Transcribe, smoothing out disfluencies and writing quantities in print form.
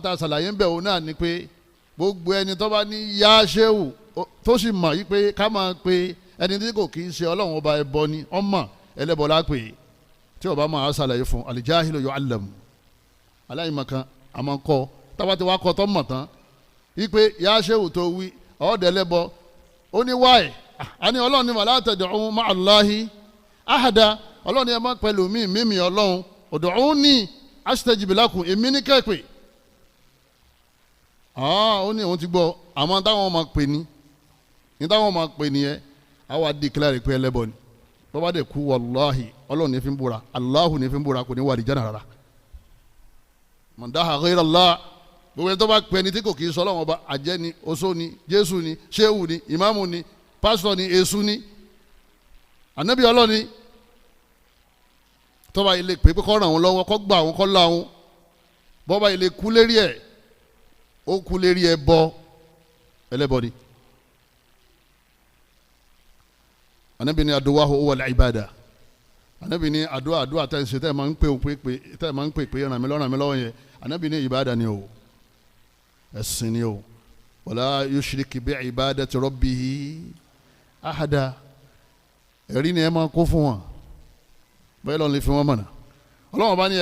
ta ṣàlàyé ń bẹ̀ òun náà ni pé gbogbo ẹni tó bá ní yá ṣéwù tó sì mọ̀ yí pé ká máa pe ẹni tí kò kì í ṣe ọlọ́run ọba ẹbọ ni ọmọ ẹlẹ́bọ lápè tí ọba máa ṣàlàyé fún alijahilu yu'allam aláìmọ̀kan àmọ́ kọ́ táwa ti wá kọ́ tó mọ̀ tán yí pé yá ṣéwù tó wí ọ̀ọ́dẹ̀lẹ́bọ ó ní wáyé àní ọlọ́run ní wala tad'u ma'a Allahi ahada ọlọ́run ní ẹ má pẹ̀lú mímì ọlọ́run ud'uni astajib lakum èmi ní kẹ́pẹ́ ó ní òun ti gbọ́ àmọ́ táwọn máa pè ní táwọn máa pè ní ẹ àwa declare pé ẹlẹ́bọ ni bọ́bá dẹ̀ kú wàláhì ọlọ́run ní fi ń búra Allahu ní fi ń búra kò ní wà ní Jannah rárá man daha ghayra Allah gbogbo ẹni tó bá pè ní tí kò kì í sọ ọlọ́run ọba àjẹ́ ni oṣó ni Jésù ni ṣéwù ni ìmáàmù ni pásítọ̀ ni èṣù ni ànábì ọlọ́run ni tọ́ba ilé pé kọ́ ràn wọ́n lọ́wọ́ kọ́ gbà wọ́n kọ́ là wọ́n bọ́ba ilé kú lérí ẹ̀ ó kú lérí ẹ bọ́ ẹlẹ́bọ ni ànábì ní aduwahu wal ibada ànábì ní àdúrà tẹ́ ń ṣe tẹ́ ẹ máa ń pè pé ràn mí lọ́wọ́ yẹn ànábì ní ìbádà ni o ẹ̀sìn ni o wala yushrik bi ibadati rabbihi ahada ẹ̀rí ni ẹ máa kó fún wọn bẹ́ẹ̀ lọ́n lè fi wọ́n mọ̀nà ọlọ́wọ́n bá ní